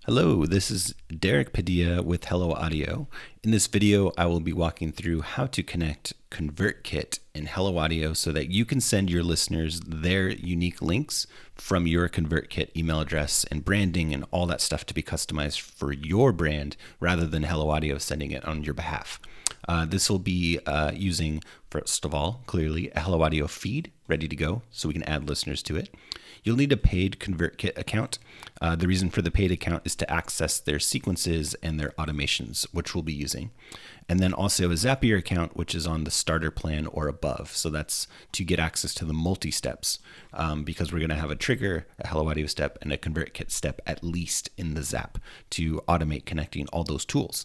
Hello, this is Derek Padilla with Hello Audio. In this video, I will be walking through how to connect ConvertKit and Hello Audio so that you can send your listeners their unique links from your ConvertKit email address and branding and all that stuff to be customized for your brand rather than Hello Audio sending it on your behalf. This will be using, first of all, clearly a Hello Audio feed ready to go so we can add listeners to it. You'll need a paid ConvertKit account. The reason for the paid account is to access their sequences and their automations, which we'll be using. And then also a Zapier account, which is on the starter plan or above. So that's to get access to the multi-steps because we're going to have a trigger, a Hello Audio step, and a ConvertKit step at least in the Zap to automate connecting all those tools.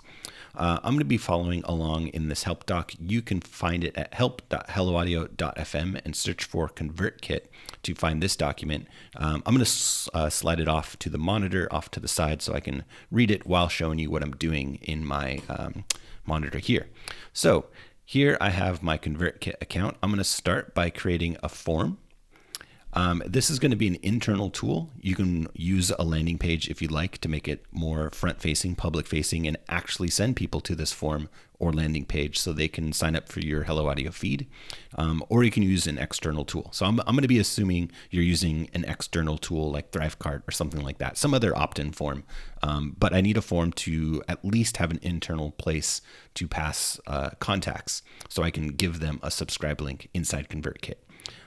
I'm going to be following along in this help doc. You can find it at help.helloaudio.fm and search for ConvertKit to find this document. I'm going to slide it off to the monitor, off to the side, so I can read it while showing you what I'm doing in my monitor here. So here I have my ConvertKit account. I'm going to start by creating a form. This is going to be an internal tool. You can use a landing page if you'd like to make it more front-facing, public-facing, and actually send people to this form or landing page so they can sign up for your Hello Audio feed. Or you can use an external tool. So I'm going to be assuming you're using an external tool like Thrivecart or something like that, some other opt-in form. But I need a form to at least have an internal place to pass contacts so I can give them a subscribe link inside ConvertKit.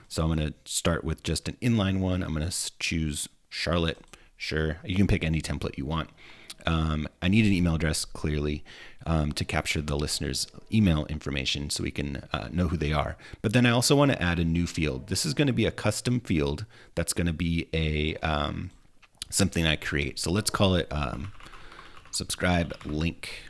So I'm going to start with just an inline one. I'm going to choose Charlotte. Sure, you can pick any template you want. I need an email address clearly to capture the listener's email information so we can know who they are. But then I also want to add a new field. This is going to be a custom field that's going to be a something I create. So let's call it subscribe link.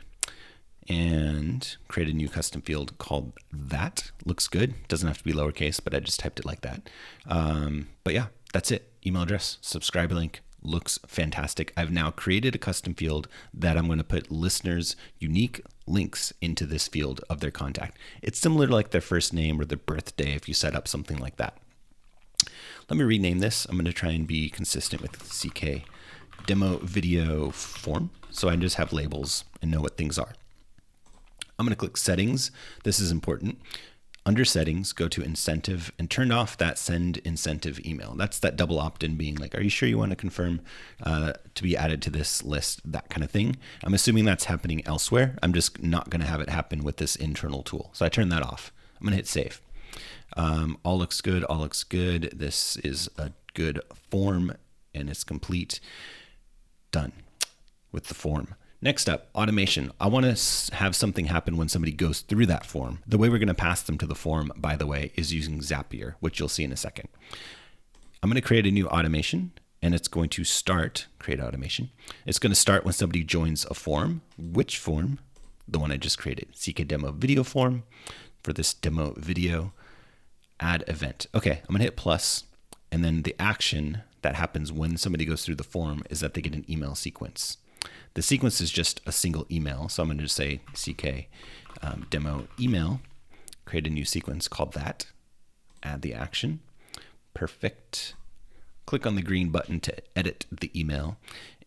And create a new custom field called that. Looks good. Doesn't have to be lowercase, but I just typed it like that. But yeah, that's it. Email address, subscribe link, looks fantastic. I've now created a custom field that I'm going to put listeners' unique links into this field of their contact. It's similar to like their first name or their birthday if you set up something like that. Let me rename this. I'm going to try and be consistent with CK demo video form so I just have labels and know what things are. I'm going to click settings. This is important. Under settings, go to incentive and turn off that send incentive email. That's that double opt-in being like, are you sure you want to confirm to be added to this list, that kind of thing. I'm assuming that's happening elsewhere. I'm just not going to have it happen with this internal tool. So I turn that off. I'm going to hit save. All looks good. All looks good. This is a good form and it's complete. Done with the form. Next up, automation. I want to have something happen when somebody goes through that form. The way we're going to pass them to the form, by the way, is using Zapier, which you'll see in a second. I'm going to create a new automation, and it's going to start, create automation. It's going to start when somebody joins a form. Which form? The one I just created, CK demo video form. For this demo video, add event. Okay, I'm going to hit plus, and then the action that happens when somebody goes through the form is that they get an email sequence. The sequence is just a single email. So I'm going to just say CK demo email, create a new sequence called that, add the action. Perfect. Click on the green button to edit the email.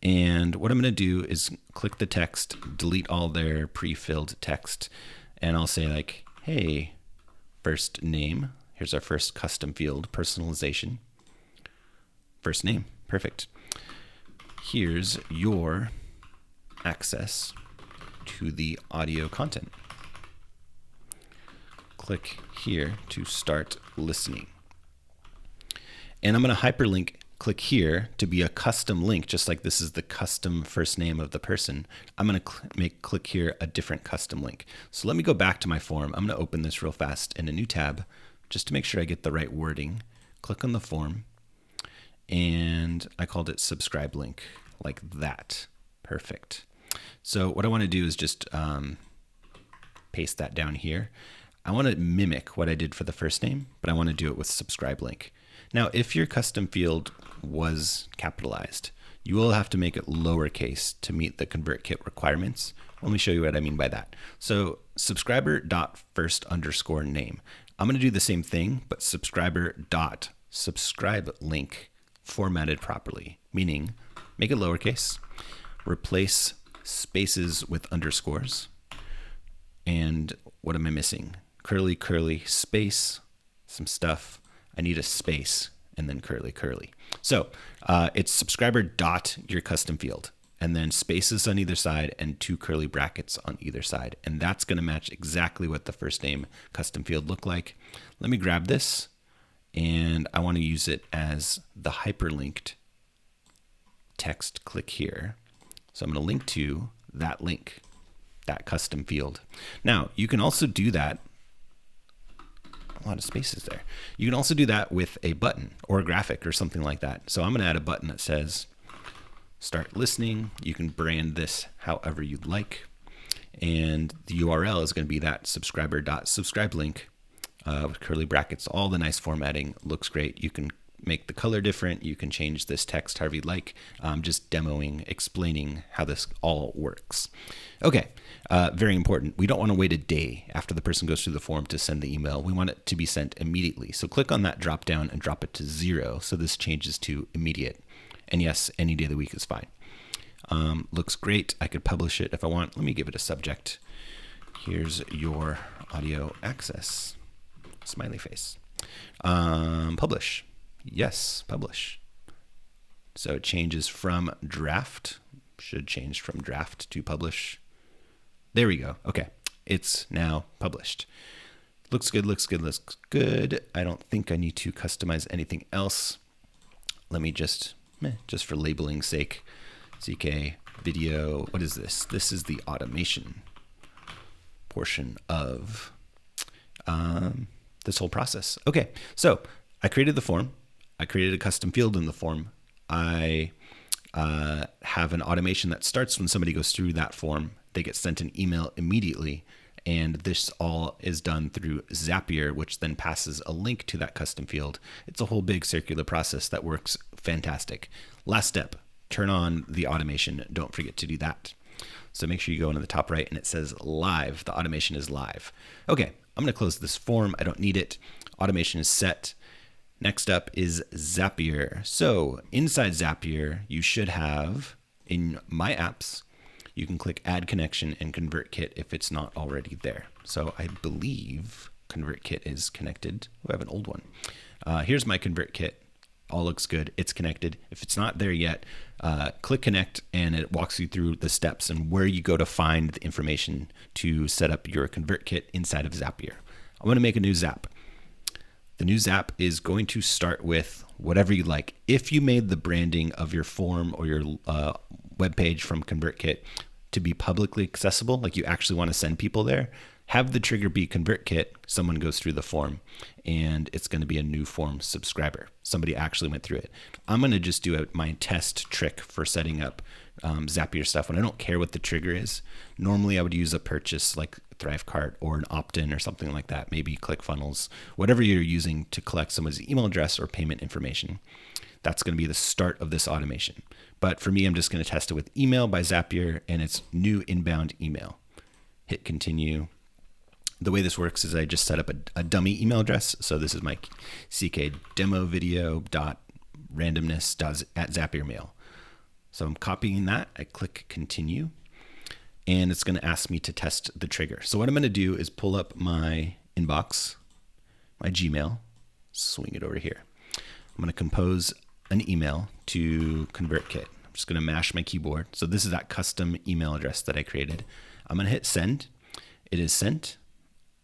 And what I'm going to do is click the text, delete all their pre-filled text. And I'll say like, hey, first name. Here's our first custom field, personalization. First name. Perfect. Here's your access to the audio content. Click here to start listening. And I'm going to hyperlink, click here to be a custom link, just like this is the custom first name of the person. I'm going to click here a different custom link. So let me go back to my form. I'm going to open this real fast in a new tab just to make sure I get the right wording. Click on the form and I called it subscribe link like that. Perfect. So what I want to do is just paste that down here. I want to mimic what I did for the first name, but I want to do it with subscribe link. Now, if your custom field was capitalized, you will have to make it lowercase to meet the ConvertKit requirements. Let me show you what I mean by that. So subscriber.first_name. I'm going to do the same thing, but subscriber.subscribe link formatted properly, meaning make it lowercase, replace spaces with underscores. And what am I missing? Curly, curly, space, some stuff. I need a space and then curly, curly. So it's subscriber dot your custom field, and then spaces on either side and 2 curly brackets on either side. And that's going to match exactly what the first name custom field looked like. Let me grab this, and I want to use it as the hyperlinked text. Click here. So I'm going to link to that link, that custom field. Now, you can also do that. A lot of spaces there. You can also do that with a button or a graphic or something like that. So I'm going to add a button that says start listening. You can brand this however you'd like. And the URL is going to be that subscriber.subscribe link with curly brackets. All the nice formatting looks great. You can make the color different. You can change this text however you'd like. Just demoing, explaining how this all works. Okay, very important. We don't want to wait a day after the person goes through the form to send the email. We want it to be sent immediately. So click on that drop down and drop it to 0. So this changes to immediate. And yes, any day of the week is fine. Looks great. I could publish it if I want. Let me give it a subject. Here's your audio access. Smiley face. Publish. Yes, publish. So it changes from draft. Should change from draft to publish. There we go. Okay, it's now published. Looks good, looks good, looks good. I don't think I need to customize anything else. Let me just for labeling sake, CK video. What is this? This is the automation portion of this whole process. Okay, so I created the form. I created a custom field in the form. I have an automation that starts when somebody goes through that form. They get sent an email immediately, and this all is done through Zapier, which then passes a link to that custom field. It's a whole big circular process that works fantastic. Last step, turn on the automation. Don't forget to do that. So make sure you go into the top right and it says live. The automation is live. Okay, I'm going to close this form. I don't need it. Automation is set. Next up is Zapier. So inside Zapier, you should have in My Apps, you can click Add Connection and ConvertKit if it's not already there. So I believe ConvertKit is connected. Oh, I have an old one. Here's my ConvertKit. All looks good. It's connected. If it's not there yet, click Connect and it walks you through the steps and where you go to find the information to set up your ConvertKit inside of Zapier. I want to make a new Zap. The new Zap is going to start with whatever you like. If you made the branding of your form or your web page from ConvertKit to be publicly accessible, like you actually want to send people there, have the trigger be ConvertKit. Someone goes through the form and it's going to be a new form subscriber. Somebody actually went through it. I'm going to just do my test trick for setting up Zapier stuff when I don't care what the trigger is. Normally I would use a purchase like Thrivecart or an opt-in or something like that, maybe ClickFunnels, whatever you're using to collect someone's email address or payment information. That's going to be the start of this automation. But for me, I'm just going to test it with email by Zapier and it's new inbound email. Hit continue. The way this works is I just set up a dummy email address. So this is my ckdemovideo.randomness@Zapier mail. So I'm copying that. I click continue and it's going to ask me to test the trigger. So what I'm going to do is pull up my inbox, my Gmail, swing it over here. I'm going to compose an email to ConvertKit. I'm just going to mash my keyboard. So this is that custom email address that I created. I'm going to hit send. It is sent.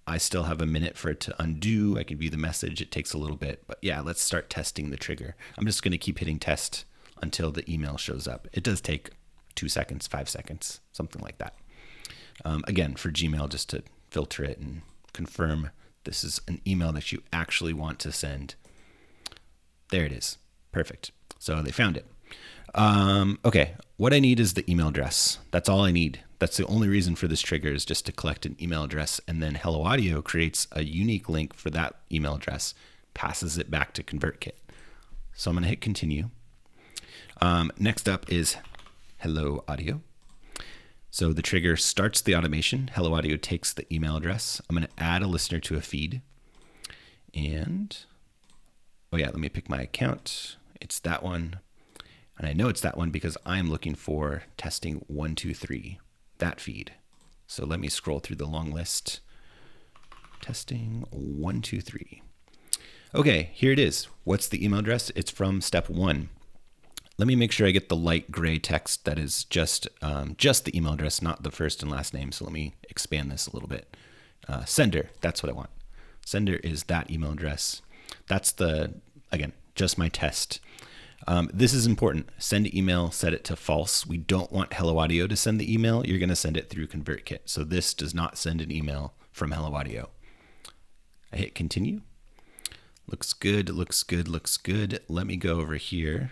I still have a minute for it to undo. I can view the message. It takes a little bit, but yeah, let's start testing the trigger. I'm just going to keep hitting test until the email shows up. It does take 2 seconds, 5 seconds, something like that. Again, for Gmail, just to filter it and confirm this is an email that you actually want to send. There it is. Perfect. So they found it. Okay, what I need is the email address. That's all I need. That's the only reason for this trigger is just to collect an email address, and then Hello Audio creates a unique link for that email address, passes it back to ConvertKit. So I'm going to hit continue. Next up is Hello Audio. So the trigger starts the automation. Hello Audio takes the email address. I'm going to add a listener to a feed. And, oh yeah, let me pick my account. It's that one. And I know it's that one because I'm looking for testing 1, 2, 3, that feed. So let me scroll through the long list. Testing 1, 2, 3. Okay, here it is. What's the email address? It's from step 1. Let me make sure I get the light gray text that is just the email address, not the first and last name. So let me expand this a little bit. Sender, that's what I want. Sender is that email address. That's again, just my test. This is important. Send email, set it to false. We don't want Hello Audio to send the email. You're going to send it through ConvertKit. So this does not send an email from Hello Audio. I hit continue. Looks good, looks good, looks good. Let me go over here.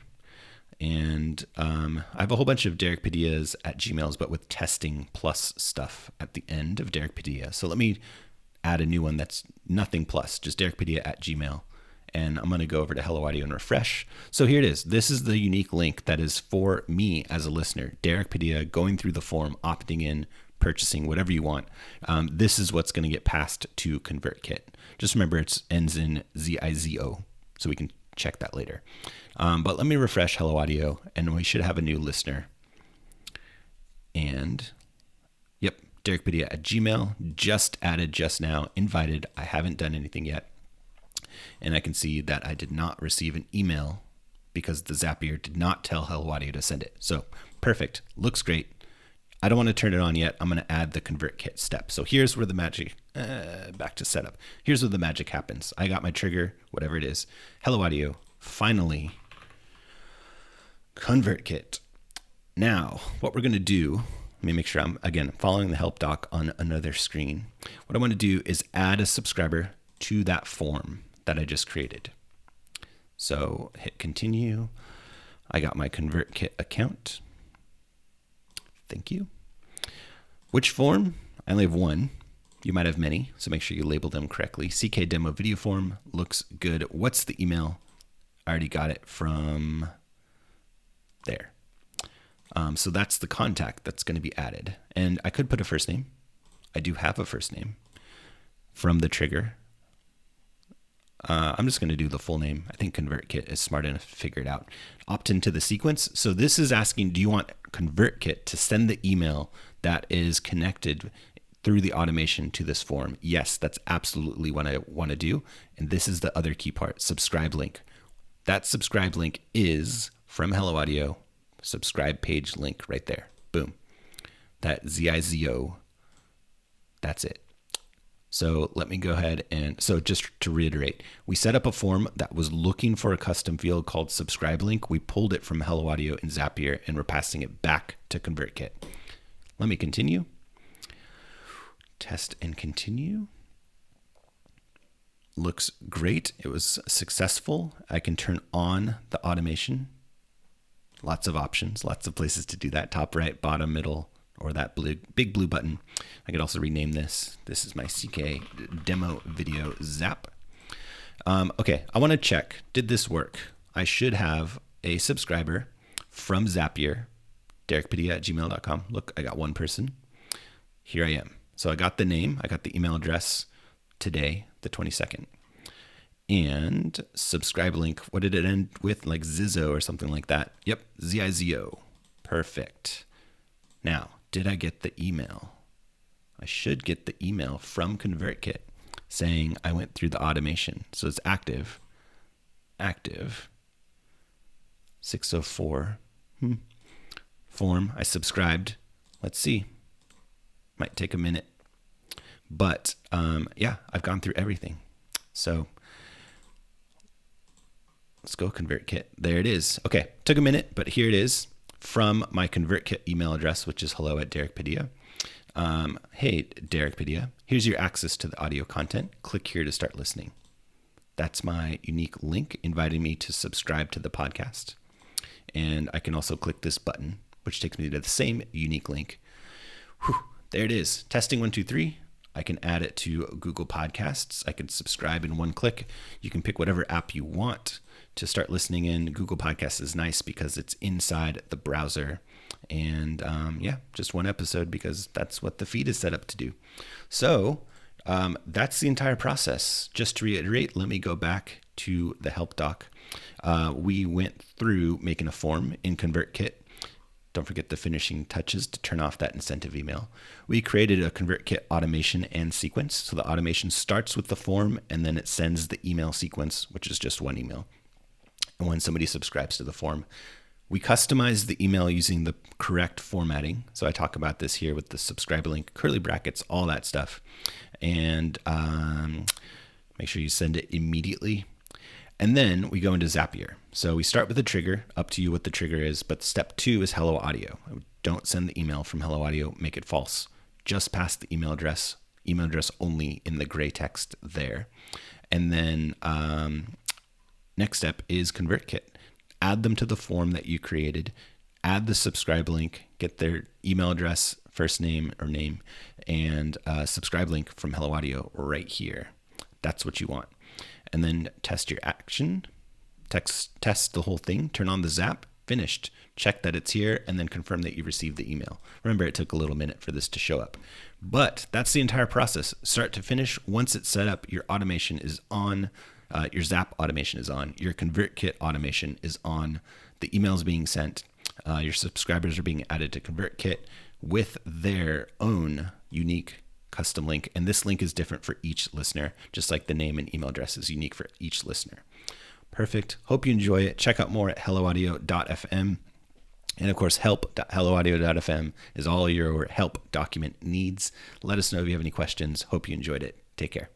And I have a whole bunch of Derek Padilla's at Gmails, but with testing plus stuff at the end of Derek Padilla. So let me add a new one that's nothing plus, just Derek Padilla at Gmail. And I'm going to go over to Hello Audio and refresh. So here it is. This is the unique link that is for me as a listener. Derek Padilla going through the form, opting in, purchasing, whatever you want. This is what's going to get passed to ConvertKit. Just remember it ends in ZIZO, so we can check that later. But let me refresh Hello Audio, and we should have a new listener. And yep, Derek Padilla at Gmail, just added just now, invited. I haven't done anything yet. And I can see that I did not receive an email because the Zapier did not tell Hello Audio to send it. So perfect, looks great. I don't want to turn it on yet. I'm going to add the ConvertKit step. So here's where the magic, back to setup. Here's where the magic happens. I got my trigger, whatever it is. Hello Audio, finally, ConvertKit. Now, what we're going to do, let me make sure I'm, again, following the help doc on another screen. What I want to do is add a subscriber to that form that I just created. So hit continue. I got my ConvertKit account. Thank you. Which form? I only have one. You might have many, so make sure you label them correctly. CK demo video form looks good. What's the email? I already got it from there. So that's the contact that's going to be added. And I could put a first name. I do have a first name from the trigger. I'm just going to do the full name. I think ConvertKit is smart enough to figure it out. Opt into the sequence. So this is asking, do you want ConvertKit to send the email that is connected through the automation to this form? Yes, that's absolutely what I want to do. And this is the other key part, subscribe link. That subscribe link is from Hello Audio, subscribe page link right there. Boom. That ZIZO, that's it. So let me go ahead and, so just to reiterate, we set up a form that was looking for a custom field called subscribe link. We pulled it from Hello Audio in Zapier and we're passing it back to ConvertKit. Let me continue. Test and continue. Looks great. It was successful. I can turn on the automation. Lots of options, lots of places to do that. Top right, bottom, middle, or that big blue button. I could also rename this. This is my CK demo video zap. Okay, I want to check, did this work? I should have a subscriber from Zapier, derekpadilla@gmail.com. Look, I got one person. Here I am. So I got the name, I got the email address today, the 22nd. And subscribe link, what did it end with? Like Zizzo or something like that. Yep, ZIZO. Perfect. Now, did I get the email? I should get the email from ConvertKit saying I went through the automation. So it's active. 604. Form, I subscribed. Let's see. Might take a minute. But yeah, I've gone through everything. So let's go ConvertKit. There it is. Okay, took a minute, but here it is from my ConvertKit email address, which is hello@DerekPadilla. Hey, Derek Padilla, here's your access to the audio content. Click here to start listening. That's my unique link inviting me to subscribe to the podcast. And I can also click this button, which takes me to the same unique link. Whew, there it is. Testing 1, 2, 3. I can add it to Google Podcasts. I can subscribe in one click. You can pick whatever app you want to start listening in. Google Podcasts is nice because it's inside the browser. And yeah, just one episode because that's what the feed is set up to do. So that's the entire process. Just to reiterate, let me go back to the help doc. We went through making a form in ConvertKit. Don't forget the finishing touches to turn off that incentive email. We created a ConvertKit automation and sequence. So the automation starts with the form and then it sends the email sequence, which is just one email. And when somebody subscribes to the form, we customize the email using the correct formatting. So I talk about this here with the subscriber link, curly brackets, all that stuff. And make sure you send it immediately. And then we go into Zapier. So we start with the trigger, up to you what the trigger is, but step 2 is Hello Audio. Don't send the email from Hello Audio, make it false. Just pass the email address only in the gray text there. And then next step is ConvertKit. Add them to the form that you created, add the subscribe link, get their email address, first name or name, and subscribe link from Hello Audio right here. That's what you want. And then test your action, test the whole thing, turn on the Zap, finished. Check that it's here, and then confirm that you received the email. Remember, it took a little minute for this to show up. But that's the entire process, start to finish. Once it's set up, your automation is on. Your Zap automation is on. Your ConvertKit automation is on. The emails being sent. Your subscribers are being added to ConvertKit with their own unique custom link. And this link is different for each listener, just like the name and email address is unique for each listener. Perfect. Hope you enjoy it. Check out more at helloaudio.fm. And of course, help.helloaudio.fm is all your help document needs. Let us know if you have any questions. Hope you enjoyed it. Take care.